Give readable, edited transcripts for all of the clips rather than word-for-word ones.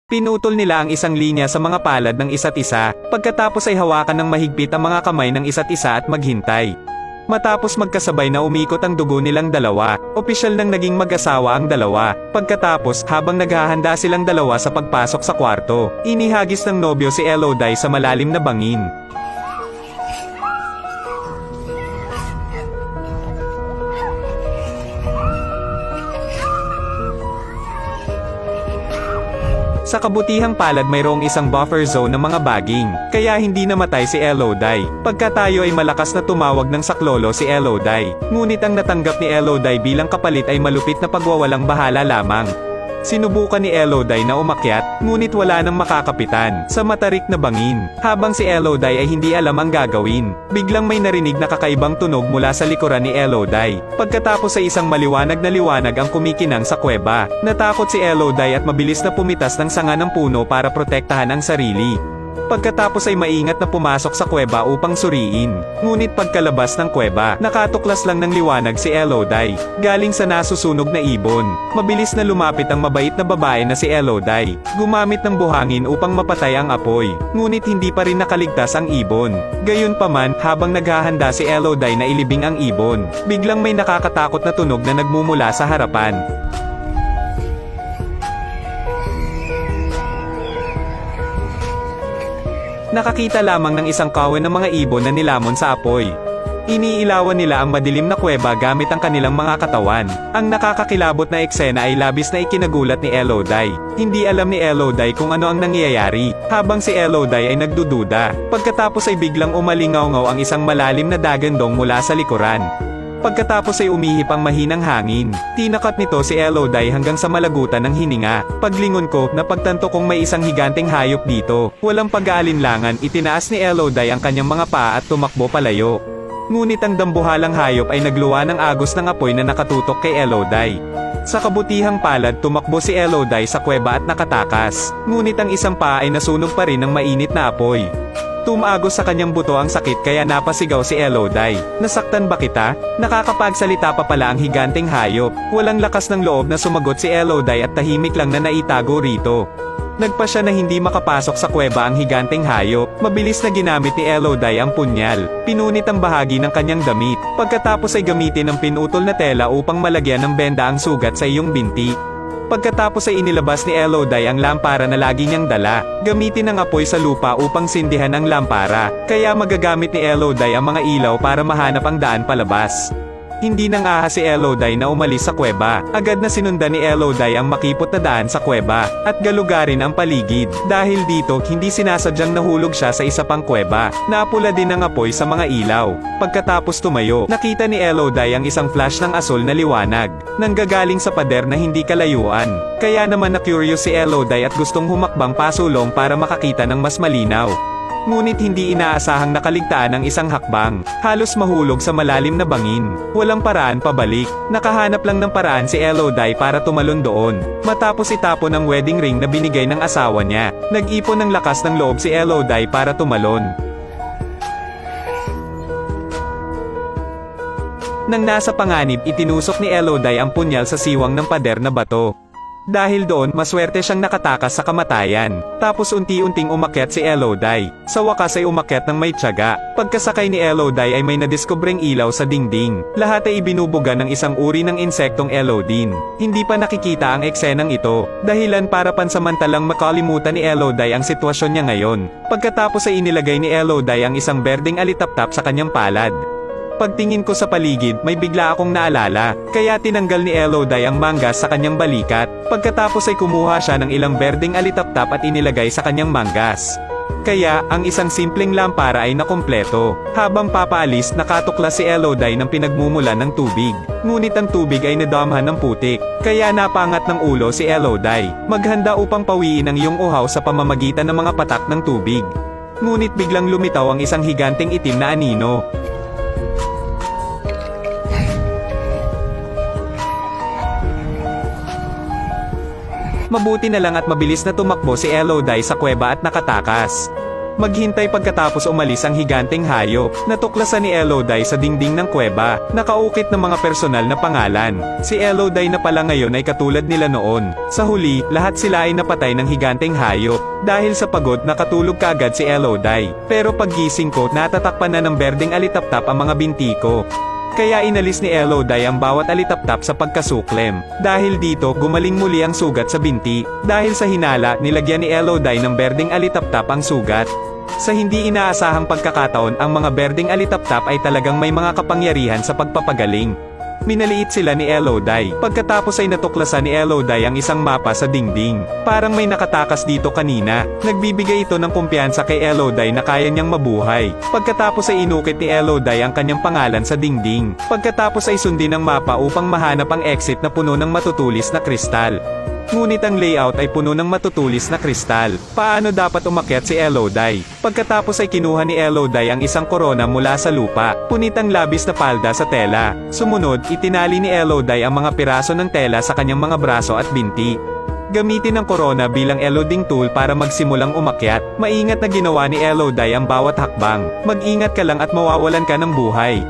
Pinutol nila ang isang linya sa mga palad ng isa't isa, pagkatapos ay hawakan ng mahigpit ang mga kamay ng isa't isa at maghintay. Matapos magkasabay na umikot ang dugo nilang dalawa, opisyal nang naging mag-asawa ang dalawa. Pagkatapos, habang naghahanda silang dalawa sa pagpasok sa kwarto, inihagis ng nobyo si Elodie sa malalim na bangin. Sa kabutihang palad mayroong isang buffer zone ng mga baging, kaya hindi namatay si Elodie. Pagkatayo ay malakas na tumawag ng saklolo si Elodie. Ngunit ang natanggap ni Elodie bilang kapalit ay malupit na pagwawalang bahala lamang. Sinubukan ni Elodie na umakyat, ngunit wala nang makakapitan sa matarik na bangin. Habang si Elodie ay hindi alam ang gagawin, biglang may narinig na kakaibang tunog mula sa likuran ni Elodie. Pagkatapos ay isang maliwanag na liwanag ang kumikinang sa kuweba. Natakot si Elodie at mabilis na pumitas ng sanga ng puno para protektahan ang sarili. Pagkatapos ay maingat na pumasok sa kuweba upang suriin. Ngunit pagkalabas ng kuweba, nakatuklas lang ng liwanag si Elodie, galing sa nasusunog na ibon. Mabilis na lumapit ang mabait na babae na si Elodie, gumamit ng buhangin upang mapatay ang apoy. Ngunit hindi pa rin nakaligtas ang ibon. Gayunpaman, habang naghahanda si Elodie na ilibing ang ibon, biglang may nakakatakot na tunog na nagmumula sa harapan. Nakakita lamang ng isang kawan ng mga ibon na nilamon sa apoy. Iniilawan nila ang madilim na kuweba gamit ang kanilang mga katawan. Ang nakakakilabot na eksena ay labis na ikinagulat ni Elodie. Hindi alam ni Elodie kung ano ang nangyayari, habang si Elodie ay nagdududa. Pagkatapos ay biglang umalingaw-ngaw ang isang malalim na dagandong mula sa likuran. Pagkatapos ay umihip ang mahinang hangin. Tinakat nito si Elodie hanggang sa malagutan ng hininga. Paglingon ko, napagtanto kong may isang higanteng hayop dito. Walang pag-aalinlangan, itinaas ni Elodie ang kanyang mga paa at tumakbo palayo. Ngunit ang dambuhalang hayop ay nagluwa ng agos ng apoy na nakatutok kay Elodie. Sa kabutihang palad tumakbo si Elodie sa kuweba at nakatakas. Ngunit ang isang paa ay nasunog pa rin ng mainit na apoy. Tumagos sa kanyang buto ang sakit kaya napasigaw si Elodie. Nasaktan ba kita? Nakakapagsalita pa pala ang higanteng hayop. Walang lakas ng loob na sumagot si Elodie at tahimik lang na naitago rito. Nagpa siya na hindi makapasok sa kuweba ang higanteng hayop. Mabilis na ginamit ni Elodie ang punyal. Pinunit ang bahagi ng kanyang damit. Pagkatapos ay gamitin ang pinutol na tela upang malagyan ng benda ang sugat sa iyong binti. Pagkatapos ay inilabas ni Elodie ang lampara na lagi niyang dala. Gamitin ang apoy sa lupa upang sindihan ang lampara, kaya magagamit ni Elodie ang mga ilaw para mahanap ang daan palabas. Hindi nang ahas si Elodie na umalis sa kuweba. Agad na sinundan ni Elodie ang makipot na daan sa kuweba, at galugarin ang paligid. Dahil dito, hindi sinasadyang nahulog siya sa isa pang kuweba. Napula din ang apoy sa mga ilaw. Pagkatapos tumayo, nakita ni Elodie ang isang flash ng asul na liwanag, nanggagaling sa pader na hindi kalayuan. Kaya naman na-curious si Elodie at gustong humakbang pasulong para makakita ng mas malinaw. Ngunit hindi inaasahang nakaligtaan ang isang hakbang. Halos mahulog sa malalim na bangin. Walang paraan pabalik. Nakahanap lang ng paraan si Elodie para tumalon doon. Matapos itapon ang wedding ring na binigay ng asawa niya, nag-ipon ng lakas ng loob si Elodie para tumalon. Nang nasa panganib, itinusok ni Elodie ang punyal sa siwang ng pader na bato. Dahil doon, maswerte siyang nakatakas sa kamatayan. Tapos unti-unting umakyat si Elodie. Sa wakas ay umakyat ng may tiyaga. Pagkasakay ni Elodie ay may nadiskubreng ilaw sa dingding. Lahat ay ibinubuga ng isang uri ng insektong Elodine. Hindi pa nakikita ang eksenang ito, dahilan para pansamantalang makalimutan ni Elodie ang sitwasyon niya ngayon. Pagkatapos ay inilagay ni Elodie ang isang berdeng alitaptap sa kanyang palad. Pagtingin ko sa paligid, may bigla akong naalala, kaya tinanggal ni Elodie ang manggas sa kanyang balikat. Pagkatapos ay kumuha siya ng ilang berdeng alitaptap at inilagay sa kanyang manggas. Kaya, ang isang simpleng lampara ay nakumpleto. Habang papaalis, nakatuklas si Elodie ng pinagmumulan ng tubig. Ngunit ang tubig ay nadamhan ng putik, kaya napangat ng ulo si Elodie. Maghanda upang pawiin ang iyong uhaw sa pamamagitan ng mga patak ng tubig. Ngunit biglang lumitaw ang isang higanteng itim na anino. Mabuti na lang at mabilis na tumakbo si Elodie sa kuweba at nakatakas. maghintay. Pagkatapos umalis ang higanteng hayop, natuklasan ni Elodie sa dingding ng kuweba, nakaukit ng mga personal na pangalan. Si Elodie na pala ngayon ay katulad nila noon. Sa huli, lahat sila ay napatay ng higanteng hayop. Dahil sa pagod, nakatulog kaagad si Elodie. Pero paggising ko, natatakpan na ng berdeng alitaptap ang mga binti ko. Kaya inalis ni Elodie ang bawat alitaptap sa pagkasuklem. Dahil dito, gumaling muli ang sugat sa binti. Dahil sa hinala, nilagyan ni Elodie ng berdeng alitaptap ang sugat. Sa hindi inaasahang pagkakataon, ang mga berdeng alitaptap ay talagang may mga kapangyarihan sa pagpapagaling. Minaliit sila ni Elodie. Pagkatapos ay natuklasan ni Elodie ang isang mapa sa dingding. Parang may nakatakas dito kanina. Nagbibigay ito ng kumpiyansa kay Elodie na kaya niyang mabuhay. Pagkatapos ay inukit ni Elodie ang kanyang pangalan sa dingding. Pagkatapos ay sundin ang mapa upang mahanap ang exit na puno ng matutulis na kristal. Ngunit ang layout ay puno ng matutulis na kristal. Paano dapat umakyat si Elodie? Pagkatapos ay kinuha ni Elodie ang isang korona mula sa lupa. Punit ang labis na palda sa tela. Sumunod, itinali ni Elodie ang mga piraso ng tela sa kanyang mga braso at binti. Gamitin ang korona bilang eloding tool para magsimulang umakyat. Maingat na ginawa ni Elodie ang bawat hakbang. Mag-ingat ka lang at mawawalan ka ng buhay.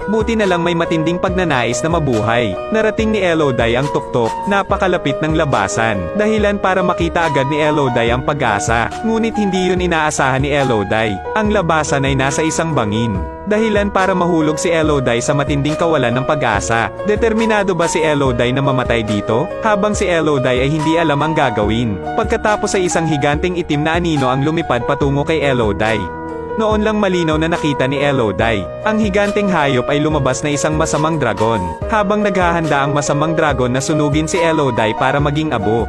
Buti na lang may matinding pagnanais na mabuhay. Narating ni Elodie ang tuktok, napakalapit ng labasan. Dahilan para makita agad ni Elodie ang pag-asa. Ngunit hindi yun inaasahan ni Elodie. Ang labasan ay nasa isang bangin. Dahilan para mahulog si Elodie sa matinding kawalan ng pag-asa. Determinado ba si Elodie na mamatay dito? Habang si Elodie ay hindi alam ang gagawin. Pagkatapos ay isang higanteng itim na anino ang lumipad patungo kay Elodie. Noon lang malinaw na nakita ni Elodie. Ang higanteng hayop ay lumabas na isang masamang dragon. Habang naghahanda ang masamang dragon na sunugin si Elodie para maging abo.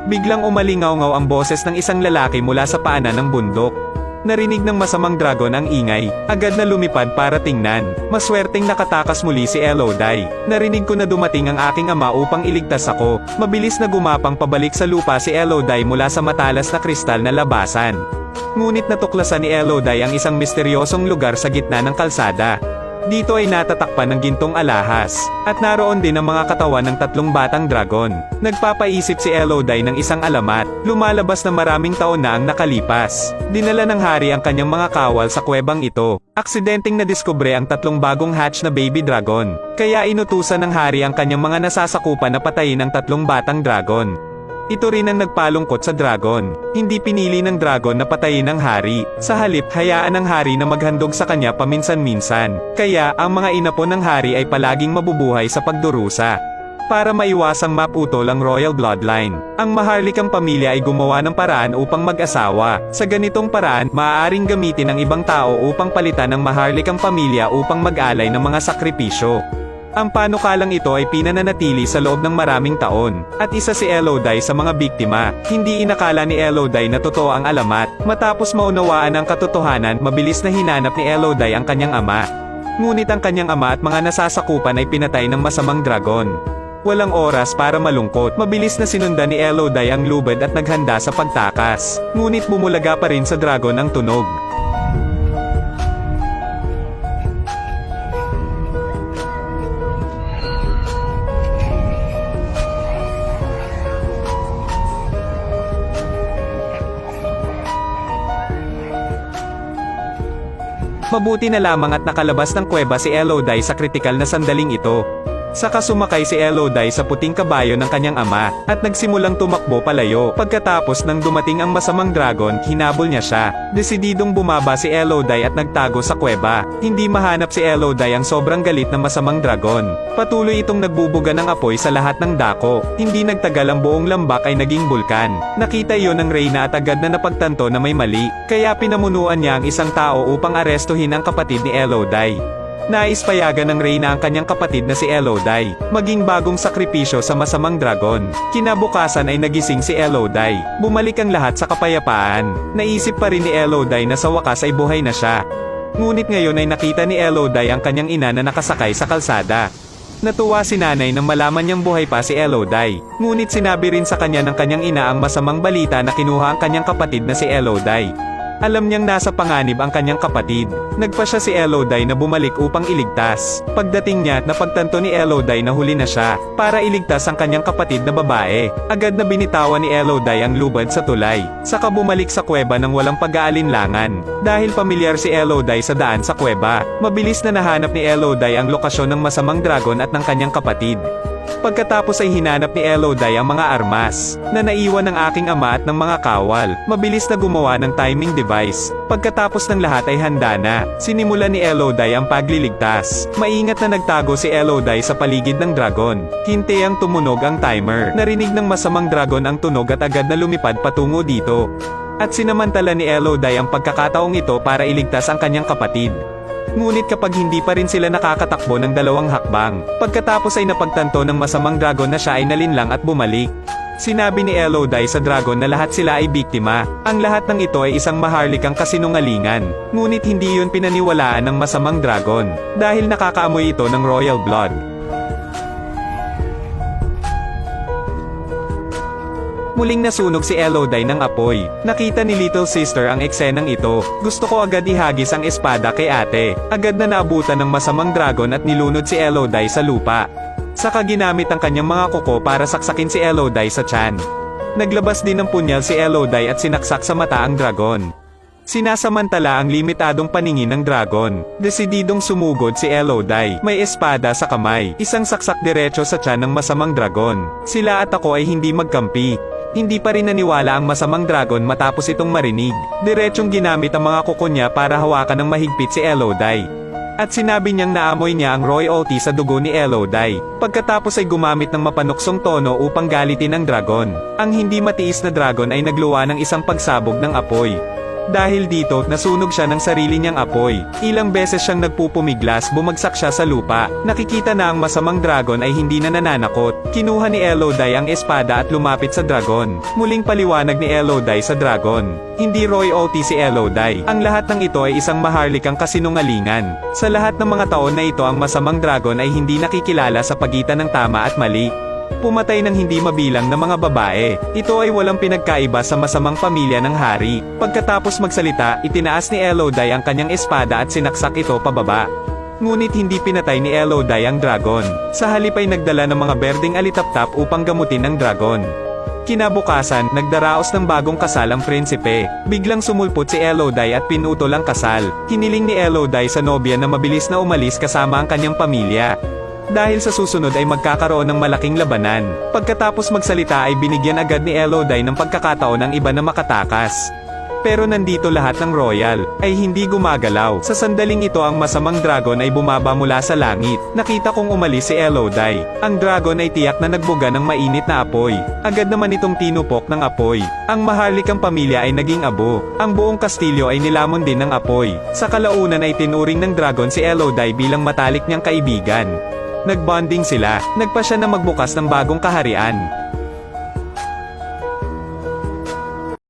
Biglang umalingaw-ngaw ang boses ng isang lalaki mula sa paanan ng bundok. Narinig ng masamang dragon ang ingay, agad na lumipad para tingnan. Maswerteng nakatakas muli si Elodie. Narinig ko na dumating ang aking ama upang iligtas ako. Mabilis na gumapang pabalik sa lupa si Elodie mula sa matalas na kristal na labasan. Ngunit natuklasan ni Elodie ang isang misteryosong lugar sa gitna ng kalsada. Dito ay natatakpan ng gintong alahas, at naroon din ang mga katawan ng tatlong batang dragon. Nagpapaisip si Elodie ng isang alamat, lumalabas na maraming taon na ang nakalipas. Dinala ng hari ang kanyang mga kawal sa kuwebang ito. Aksidenteng nadiskubre ang tatlong bagong hatch na baby dragon, kaya inutusan ng hari ang kanyang mga nasasakupan na patayin ang tatlong batang dragon. Ito rin ang nagpalungkot sa dragon. Hindi pinili ng dragon na patayin ang hari. Sa halip, hayaan ng hari na maghandog sa kanya paminsan-minsan. Kaya, ang mga inapon ng hari ay palaging mabubuhay sa pagdurusa. Para maiwasang maputol ang royal bloodline, ang maharlikang pamilya ay gumawa ng paraan upang mag-asawa. Sa ganitong paraan, maaaring gamitin ng ibang tao upang palitan ang maharlikang pamilya upang mag-alay ng mga sakripisyo. Ang panukalang ito ay pinananatili sa loob ng maraming taon, at isa si Elodie sa mga biktima. Hindi inakala ni Elodie na totoo ang alamat. Matapos maunawaan ang katotohanan, mabilis na hinanap ni Elodie ang kanyang ama. Ngunit ang kanyang ama at mga nasasakupan ay pinatay ng masamang dragon. Walang oras para malungkot. Mabilis na sinundan ni Elodie ang lubid at naghanda sa pagtakas. Ngunit bumulaga pa rin sa dragon ang tunog. Mabuti na lamang at nakalabas ng kuweba si Elodie sa kritikal na sandaling ito. Saka sumakay si Elodie sa puting kabayo ng kanyang ama, at nagsimulang tumakbo palayo. Pagkatapos nang dumating ang masamang dragon, hinabol niya siya. Desididong bumaba si Elodie at nagtago sa kuweba. Hindi mahanap si Elodie ang sobrang galit na masamang dragon. Patuloy itong nagbubuga ng apoy sa lahat ng dako. Hindi nagtagal ang buong lambak ay naging bulkan. Nakita iyon ng reyna at agad na napagtanto na may mali. Kaya pinamunuan niya ang isang tao upang arestuhin ang kapatid ni Elodie. Nais payagan ng reyna ang kanyang kapatid na si Elodie maging bagong sakripisyo sa masamang dragon. Kinabukasan ay nagising si Elodie. Bumalik ang lahat sa kapayapaan. Naisip pa rin ni Elodie na sa wakas ay buhay na siya. Ngunit ngayon ay nakita ni Elodie ang kanyang ina na nakasakay sa kalsada. Natuwa si nanay nang malaman niyang buhay pa si Elodie. Ngunit sinabi rin sa kanya ng kanyang ina ang masamang balita na kinuha ang kanyang kapatid na si Elodie. Alam niyang nasa panganib ang kanyang kapatid. Nagpa siya si Elodie na bumalik upang iligtas. Pagdating niya, napagtanto ni Elodie na huli na siya, para iligtas ang kanyang kapatid na babae. Agad na binitawan ni Elodie ang lubad sa tulay. Saka bumalik sa kuweba ng walang pag-aalinlangan. Dahil pamilyar si Elodie sa daan sa kuweba, mabilis na nahanap ni Elodie ang lokasyon ng masamang dragon at ng kanyang kapatid. Pagkatapos ay hinanap ni Elodie ang mga armas, na naiwan ng aking ama at ng mga kawal. Mabilis na gumawa ng timing device. Pagkatapos ng lahat ay handa na, sinimulan ni Elodie ang pagliligtas. Maingat na nagtago si Elodie sa paligid ng dragon. Hinte ang tumunog ang timer. Narinig ng masamang dragon ang tunog at agad na lumipad patungo dito. At sinamantala ni Elodie ang pagkakataong ito para iligtas ang kanyang kapatid. Ngunit kapag hindi pa rin sila nakakatakbo ng 2 hakbang, pagkatapos ay napagtanto ng masamang dragon na siya ay nalinlang at bumalik. Sinabi ni Elodie sa dragon na lahat sila ay biktima. Ang lahat ng ito ay isang maharlikang kasinungalingan. Ngunit hindi yun pinaniwalaan ng masamang dragon, dahil nakakaamoy ito ng royal blood. Muling nasunog si Elodie ng apoy. Nakita ni Little Sister ang eksenang ito. Gusto ko agad ihagis ang espada kay ate. Agad na naabutan ng masamang dragon at nilunod si Elodie sa lupa. Saka ginamit ang kanyang mga kuko para saksakin si Elodie sa tiyan. Naglabas din ng punyal si Elodie at sinaksak sa mata ang dragon. Sinasamantala ang limitadong paningin ng dragon. Desididong sumugod si Elodie. May espada sa kamay. Isang saksak diretso sa tiyan ng masamang dragon. Sila at ako ay hindi magkampi. Hindi pa rin naniwala ang masamang dragon matapos itong marinig. Diretsong ginamit ang mga kuko niya para hawakan ng mahigpit si Elodie. At sinabi niyang naamoy niya ang royalty sa dugo ni Elodie. Pagkatapos ay gumamit ng mapanuksong tono upang galitin ang dragon. Ang hindi matiis na dragon ay nagluwa ng isang pagsabog ng apoy. Dahil dito, nasunog siya ng sarili niyang apoy. Ilang beses siyang nagpupumiglas, bumagsak siya sa lupa. Nakikita na ang masamang dragon ay hindi na nananakot. Kinuha ni Elodie ang espada at lumapit sa dragon. Muling paliwanag ni Elodie sa dragon. Hindi royalty si Elodie. Ang lahat ng ito ay isang maharlikang kasinungalingan. Sa lahat ng mga taon na ito ang masamang dragon ay hindi nakikilala sa pagitan ng tama at mali. Pumatay ng hindi mabilang na mga babae. Ito ay walang pinagkaiba sa masamang pamilya ng hari. Pagkatapos magsalita, itinaas ni Elodie ang kanyang espada at sinaksak ito pababa. Ngunit hindi pinatay ni Elodie ang dragon. Sa halip ay nagdala ng mga berdeng alitaptap upang gamutin ang dragon. Kinabukasan, nagdaraos ng bagong kasal ang prinsipe. Biglang sumulpot si Elodie at pinutol ang kasal. Hiniling ni Elodie sa nobya na mabilis na umalis kasama ang kanyang pamilya. Dahil sa susunod ay magkakaroon ng malaking labanan. Pagkatapos magsalita ay binigyan agad ni Elodie ng pagkakataon ng iba na makatakas. Pero nandito lahat ng royal, ay hindi gumagalaw. Sa sandaling ito ang masamang dragon ay bumaba mula sa langit. Nakita kong umalis si Elodie. Ang dragon ay tiyak na nagbuga ng mainit na apoy. Agad naman itong tinupok ng apoy. Ang maharlikang pamilya ay naging abo. Ang buong kastilyo ay nilamon din ng apoy. Sa kalaunan ay tinuring ng dragon si Elodie bilang matalik niyang kaibigan. Nagbonding sila. Nagpa siya na magbukas ng bagong kaharian.